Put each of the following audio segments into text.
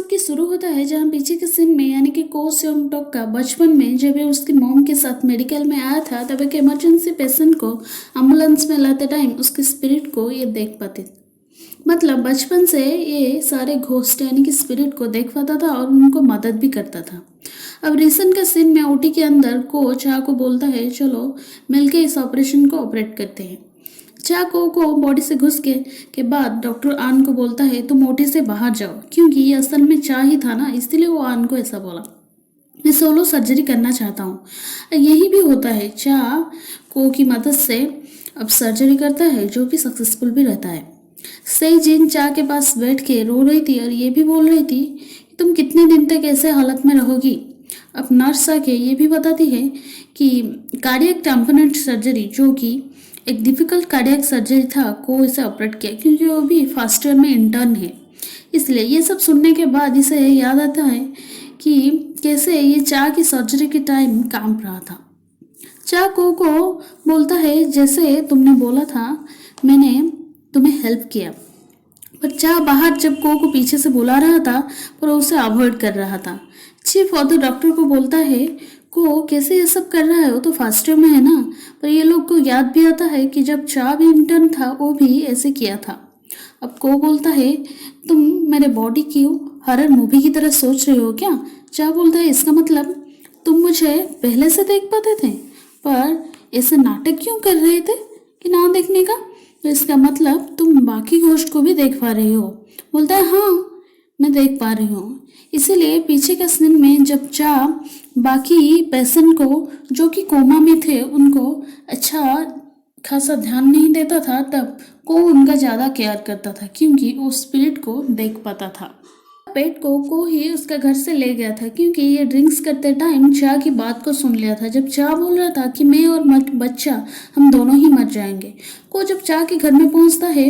की शुरू होता है जहाँ पीछे के सीन में यानी कि को सेयोंग टोक का बचपन में जब ये उसकी मॉम के साथ मेडिकल में आया था तब एक इमरजेंसी पेशेंट को एम्बुलेंस में लाते टाइम उसके स्पिरिट को ये देख पाते थे। मतलब बचपन से ये सारे घोस्ट यानी कि स्पिरिट को देख पाता था और उनको मदद भी करता था। अब रिसेंट का सीन में ओटी के अंदर को चाह को बोलता है चलो मिलके इस ऑपरेशन को ऑपरेट करते हैं। चा को बॉडी से घुस के बाद डॉक्टर आन को बोलता है तुम ओटी से बाहर जाओ, क्योंकि ये असल में चा ही था ना, इसलिए वो आन को ऐसा बोला। मैं सोलो सर्जरी करना चाहता हूँ। यही भी होता है, चा को की मदद से अब सर्जरी करता है जो कि सक्सेसफुल भी रहता है। सही जिन चा के पास बैठ के रो रही थी और ये भी बोल रही थी कि तुम कितने दिन तक ऐसे हालत में रहोगी। अब नर्स आके ये भी बताती है कि कार्डियक टैम्पोनेट सर्जरी जो कि एक डिफ़िकल्ट कार्डियक सर्जरी था को इसे ऑपरेट किया, क्योंकि वो भी फर्स्ट ईयर में इंटर्न है। इसलिए ये सब सुनने के बाद इसे याद आता है कि कैसे ये चा की सर्जरी के टाइम काम रहा था। चा को बोलता है जैसे तुमने बोला था मैंने तुम्हें हेल्प किया। पर चा बाहर जब को पीछे से बुला रहा था पर उसे अवॉइड कर रहा था। चीफ ऑथर डॉक्टर को बोलता है को कैसे ये सब कर रहा है, वो तो फर्स्ट ईयर में है ना। पर ये लोग को याद भी आता है कि जब चा भी इंटर्न था वो भी ऐसे किया था। अब को बोलता है तुम मेरे बॉडी की हॉरर मूवी की तरह सोच रहे हो क्या। चा बोलता है इसका मतलब तुम मुझे पहले से देख पाते थे पर ऐसे नाटक क्यों कर रहे थे कि ना देखने का। तो इसका मतलब तुम बाकी घोस्ट को भी देख पा रहे हो। बोलता है हाँ मैं देख पा रही हूँ। इसीलिए पीछे का सीन में जब चा बाकी पेशेंट को जो कि कोमा में थे उनको अच्छा खासा ड्यान नहीं देता था, तब को उनका ज़्यादा केयर करता था क्योंकि वो स्पिरिट को देख पाता था। पेट को ही उसका घर से ले गया था क्योंकि ये ड्रिंक्स करते टाइम चा की बात को सुन लिया था। जब चा बोल रहा था कि मैं और बच्चा हम दोनों ही मर जाएंगे, को जब चा के घर में पहुंचता है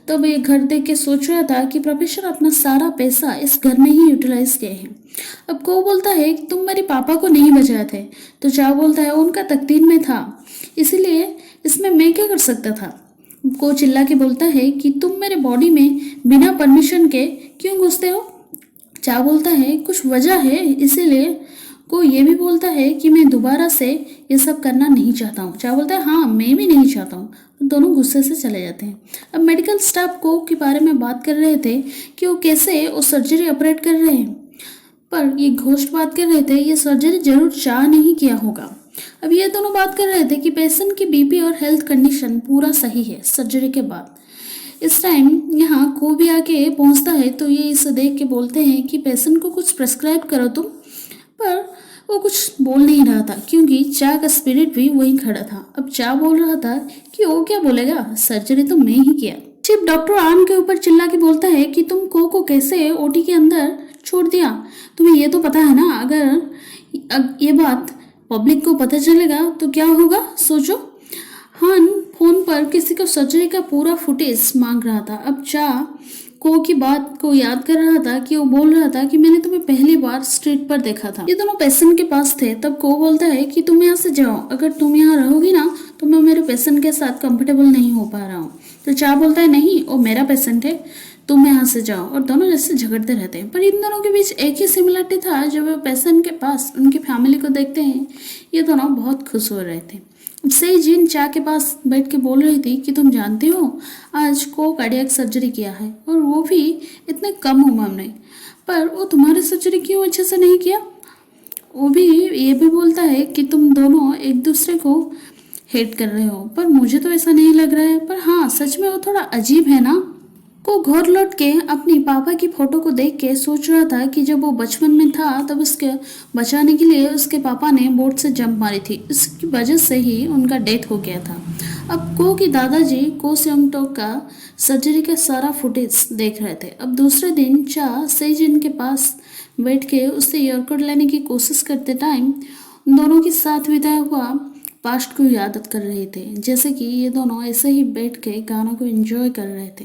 तब ये घर देख के सोच रहा था कि प्रोफेसर अपना सारा पैसा इस घर में ही यूटिलाइज किए हैं। अब को बोलता है कि तुम मेरे पापा को नहीं बचाए थे। तो चा बोलता है उनका तकदीर में था, इसीलिए इसमें मैं क्या कर सकता था। को चिल्ला के बोलता है कि तुम मेरे बॉडी में बिना परमिशन के क्यों घुसते हो। चा बोलता है कुछ वजह है, इसीलिए को ये भी बोलता है कि मैं दोबारा से ये सब करना नहीं चाहता हूँ। चा बोलता है हाँ मैं भी नहीं चाहता हूँ। दोनों गुस्से से चले जाते हैं। अब मेडिकल स्टाफ को के बारे में बात कर रहे थे कि वो कैसे वो सर्जरी ऑपरेट कर रहे हैं, पर ये घोस्ट बात कर रहे थे ये सर्जरी जरूर चा नहीं किया होगा। अब ये दोनों बात कर रहे थे कि पेशेंट की बीपी और हेल्थ कंडीशन पूरा सही है सर्जरी के बाद। इस टाइम यहाँ को भी आके पहुँचता है तो ये इसे देख के बोलते हैं कि पेशेंट को कुछ प्रेस्क्राइब करो तुम। पर वो कुछ बोल नहीं रहा था क्योंकि चा का स्पिरिट भी वहीं खड़ा था। अब चा बोल रहा था कि वो क्या बोलेगा, सर्जरी तो मैं ही किया। चीफ डॉक्टर आन के ऊपर चिल्ला के बोलता है कि तुम को कैसे ओटी के अंदर छोड़ दिया। तुम्हें ये तो पता है ना अगर ये बात पब्लिक को पता चलेगा तो क्या होगा, सोचो। हान फोन पर किसी को सर्जरी का पूरा फुटेज मांग रहा था। अब चा को की बात को याद कर रहा था कि वो बोल रहा था कि मैंने तुम्हें पहली बार स्ट्रीट पर देखा था। ये दोनों पेशेंट के पास थे। तब को बोलता है कि तुम यहाँ से जाओ, अगर तुम यहाँ रहोगी ना तो मैं मेरे पेशेंट के साथ कंफर्टेबल नहीं हो पा रहा हूँ। तो चा बोलता है नहीं वो मेरा पेशेंट है, तुम यहाँ से जाओ। और दोनों जैसे झगड़ते रहते हैं। पर इन दोनों के बीच एक ही सिमिलरिटी था, जब वे पेशेंट के पास उनकी फैमिली को देखते हैं ये दोनों बहुत खुश हो रहे थे। से जिन चा के पास बैठ के बोल रही थी कि तुम जानते हो आज को कार्डियक सर्जरी किया है और वो भी इतने कम उम्र में, पर वो तुम्हारी सर्जरी क्यों अच्छे से नहीं किया। वो भी ये भी बोलता है कि तुम दोनों एक दूसरे को हेट कर रहे हो, पर मुझे तो ऐसा नहीं लग रहा है। पर हाँ सच में वो थोड़ा अजीब है ना। को घर लौट के अपनी पापा की फोटो को देख के सोच रहा था कि जब वो बचपन में था तब उसके बचाने के लिए उसके पापा ने बोट से जंप मारी थी, इसकी वजह से ही उनका डेथ हो गया था। अब को की दादाजी को सेयोंग टोक का सर्जरी का सारा फुटेज देख रहे थे। अब दूसरे दिन चा सेजिन के पास बैठ के उससे यॉर्कर्ट लेने की कोशिश करते टाइम दोनों के साथ बिताया हुआ पास्ट को याद कर रहे थे, जैसे कि ये दोनों ऐसे ही बैठ के गानों को एंजॉय कर रहे थे।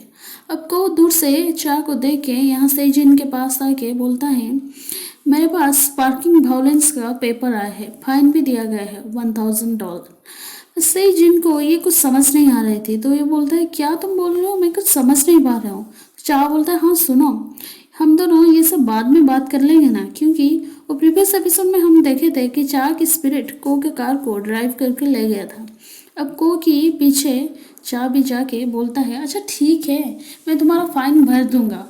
अब को दूर से चा को देख के यहाँ से जिन के पास आके बोलता है मेरे पास पार्किंग वायलेंस का पेपर आया है, फाइन भी दिया गया है $1000। से जिन को ये कुछ समझ नहीं आ रही थी तो ये बोलता है क्या तुम बोल रहे हो, मैं कुछ समझ नहीं पा रहा हूँ। चा बोलता है हाँ सुनो, हम दोनों ये सब बाद में बात कर लेंगे ना, क्योंकि वो प्रीवियस एपिसोड में हम देखे थे कि चा की स्पिरिट को के कार को ड्राइव करके ले गया था। अब को की पीछे चा भी जाके बोलता है, अच्छा ठीक है, मैं तुम्हारा फाइन भर दूंगा,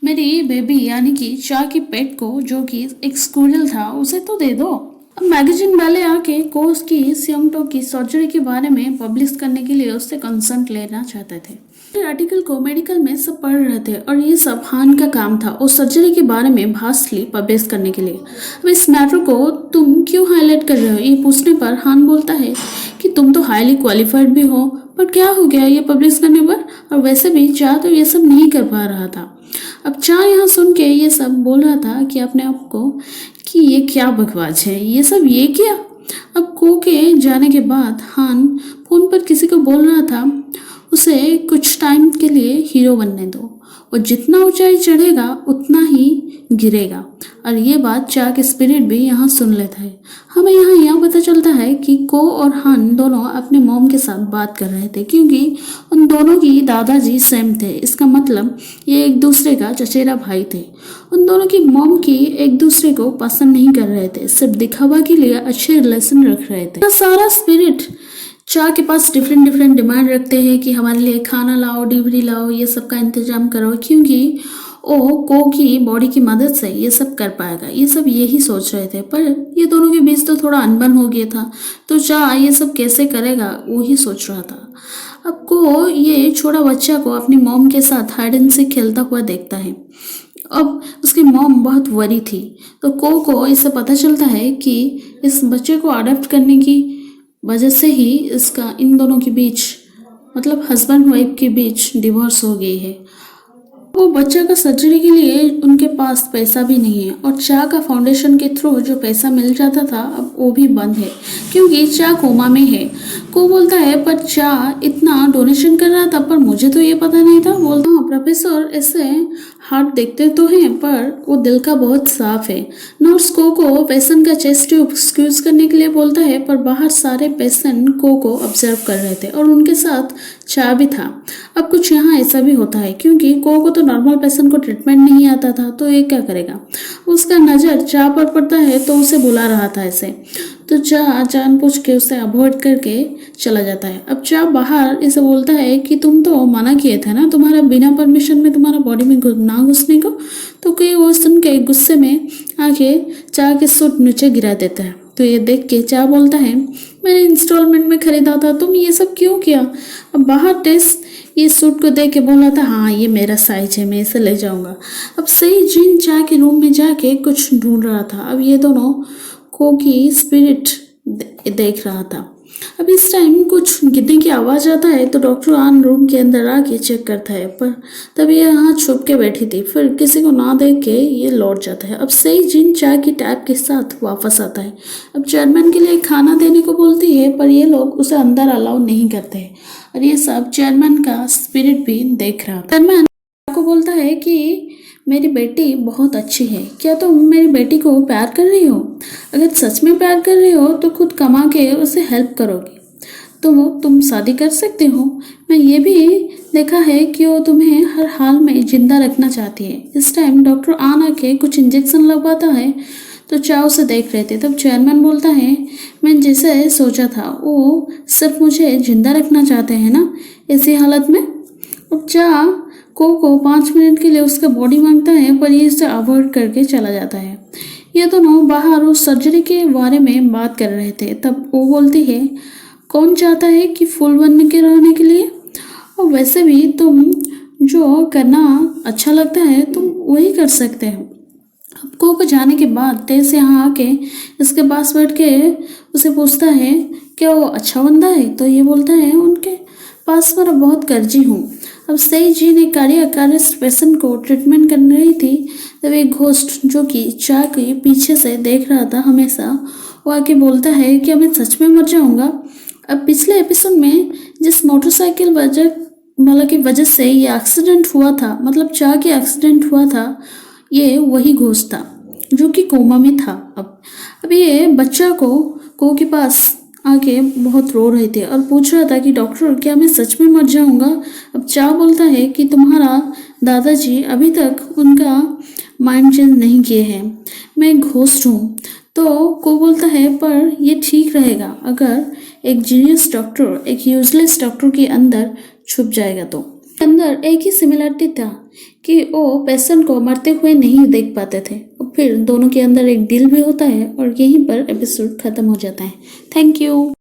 मेरी बेबी यानी कि चा की पेट को जो कि एक स्क्विरल था उसे तो दे दो। अब मैगजीन वाले आके कोस की सियोंगटो की सर्जरी के बारे में पब्लिश करने के लिए उससे कंसर्ट लेना चाहते थे। आर्टिकल को मेडिकल में सब पढ़ रहे थे और ये सब हान का काम था और सर्जरी के बारे में भास्टली पब्लिश करने के लिए। अब इस मैटर को तुम क्यों हाईलाइट कर रहे हो, ये पूछने पर हान बोलता है कि तुम तो हाईली क्वालिफाइड भी हो, पर क्या हो गया ये पब्लिश करने पर, और वैसे भी चा तो ये सब नहीं कर पा रहा था। अब चा यहाँ सुन के ये सब बोल रहा था कि अपने आप को कि ये क्या बकवास है, ये सब ये क्या। अब को के जाने के बाद हान फोन पर किसी को बोल रहा था उसे कुछ टाइम के लिए हीरो बनने दो, और जितना ऊंचाई चढ़ेगा उतना ही गिरेगा। और ये बात चा के स्पिरिट भी यहाँ सुन लेता है। हमें यहाँ यह पता चलता है कि को और हान दोनों अपने मॉम के साथ बात कर रहे थे, क्योंकि उन दोनों की दादाजी सेम थे। इसका मतलब ये एक दूसरे का चचेरा भाई थे। उन दोनों की मॉम की एक दूसरे को पसंद नहीं कर रहे थे, सिर्फ दिखावा के लिए अच्छे रिलेशन रख रहे थे। सारा स्पिरिट चा के पास डिफरेंट डिमांड रखते हैं कि हमारे लिए खाना लाओ, डीवीडी लाओ, ये सब का इंतजाम करो, क्योंकि वो को की बॉडी की मदद से ये सब कर पाएगा। ये सब यही सोच रहे थे, पर ये दोनों के बीच तो थोड़ा अनबन हो गया था, तो चा ये सब कैसे करेगा वो ही सोच रहा था। अब को ये छोटा बच्चा को अपनी मॉम के साथ हाइड एंड सीक खेलता हुआ देखता है। अब उसकी मॉम बहुत वरी थी, तो को इससे पता चलता है कि इस बच्चे को अडॉप्ट करने की वजह से ही इसका इन दोनों के बीच मतलब हस्बैंड वाइफ के बीच डिवोर्स हो गई है। वो बच्चा का सर्जरी के लिए उनके पास पैसा भी नहीं है, और चा का फाउंडेशन के थ्रू जो पैसा मिल जाता था अब वो भी बंद है, क्योंकि चा कोमा में है। को बोलता है पर चा इतना डोनेशन कर रहा था, पर मुझे तो ये पता नहीं था। बोलता हाँ प्रोफेसर ऐसे हार्ट देखते तो हैं, पर वो दिल का बहुत साफ है। नर्स को पेशेंट का चेस्ट ट्यूब स्क्यूज करने के लिए बोलता है, पर बाहर सारे पेशेंट को ऑब्जर्व कर रहे थे और उनके साथ चा भी था। अब कुछ यहाँ ऐसा भी होता है, क्योंकि को तो नॉर्मल पेशेंट को ट्रीटमेंट नहीं आता था, तो ये क्या करेगा। उसका नज़र चा पर पड़ता है तो उसे बुला रहा था ऐसे, तो चा जानबूझ के उसे अवॉइड करके चला जाता है। अब चा बाहर इसे बोलता है कि तुम तो मना किए थे ना तुम्हारा बिना परमिशन में तुम्हारा बॉडी में ना घुसने को, तो कई वो सुन के गुस्से में आके चा के सूट नीचे गिरा देता है। तो ये देख के चा बोलता है मैंने इंस्टॉलमेंट में खरीदा था, तुम ये सब क्यों किया। अब बाहर टेस्ट ये सूट को देख के बोला था हाँ ये मेरा साइज है, मैं इसे ले जाऊंगा। अब सही जिन चा के रूम में जाके कुछ ढूंढ रहा था। अब ये दोनों को की स्पिरिट देख रहा था। अब इस टाइम कुछ गिरने की आवाज़ आता है, तो डॉक्टर आन रूम के अंदर आके चेक करता है, पर तब ये यहाँ छुप के बैठी थी। फिर किसी को ना देख के ये लौट जाता है। अब सही जिन चाय की टैप के साथ वापस आता है। अब चेयरमैन के लिए खाना देने को बोलती है, पर ये लोग उसे अंदर अलाउ नहीं करते, और ये सब चेयरमैन का स्पिरिट भी देख रहा था। चेयरमैन को बोलता है कि मेरी बेटी बहुत अच्छी है, क्या तुम मेरी बेटी को प्यार कर रही हो। अगर सच में प्यार कर रही हो तो खुद कमा के उसे हेल्प करोगी, तो तुम शादी कर सकते हो। मैं ये भी देखा है कि वो तुम्हें हर हाल में जिंदा रखना चाहती है। इस टाइम डॉक्टर आन आके कुछ इंजेक्शन लगवाता है, तो चा उसे देख रहे थे। तब चेयरमैन बोलता है मैं जैसे सोचा था, वो सिर्फ मुझे जिंदा रखना चाहते हैं ना ऐसी हालत में। अब चा को 5 मिनट के लिए उसका बॉडी मांगता है, पर ये इसे अवॉइड करके चला जाता है। ये दोनों बाहर उस सर्जरी के बारे में बात कर रहे थे। तब वो बोलती है कौन चाहता है कि फूल बनने के रहने के लिए, और वैसे भी तुम जो करना अच्छा लगता है तुम वही कर सकते हो। अब को जाने के बाद तेज यहाँ आके इसके पास बैठ के उसे पूछता है क्या वो अच्छा बंदा है, तो ये बोलता है उनके पास मैं बहुत कर्जी हूँ। अब सही जी ने कार्डियक अरेस्ट पेशेंट को ट्रीटमेंट कर रही थी, तब एक घोस्ट जो कि चा के पीछे से देख रहा था हमेशा, वो आके बोलता है कि मैं सच में मर जाऊंगा। अब पिछले एपिसोड में जिस मोटरसाइकिल की वजह से ये एक्सीडेंट हुआ था, मतलब चा के एक्सीडेंट हुआ था, ये वही घोस्ट था जो कि कोमा में था। अब ये बच्चा को के पास आके बहुत रो रहे थे और पूछ रहा था कि डॉक्टर क्या मैं सच में मर जाऊंगा। अब चा बोलता है कि तुम्हारा दादाजी अभी तक उनका माइंड चेंज नहीं किए हैं, मैं एक घोस्ट हूँ। तो को बोलता है पर ये ठीक रहेगा अगर एक जीनियस डॉक्टर एक यूजलेस डॉक्टर के अंदर छुप जाएगा तो। अंदर एक ही सिमिलरिटी था कि वो पेशेंट को मरते हुए नहीं देख पाते थे। और फिर दोनों के अंदर एक डील भी होता है और यहीं पर एपिसोड खत्म हो जाता है। Thank you.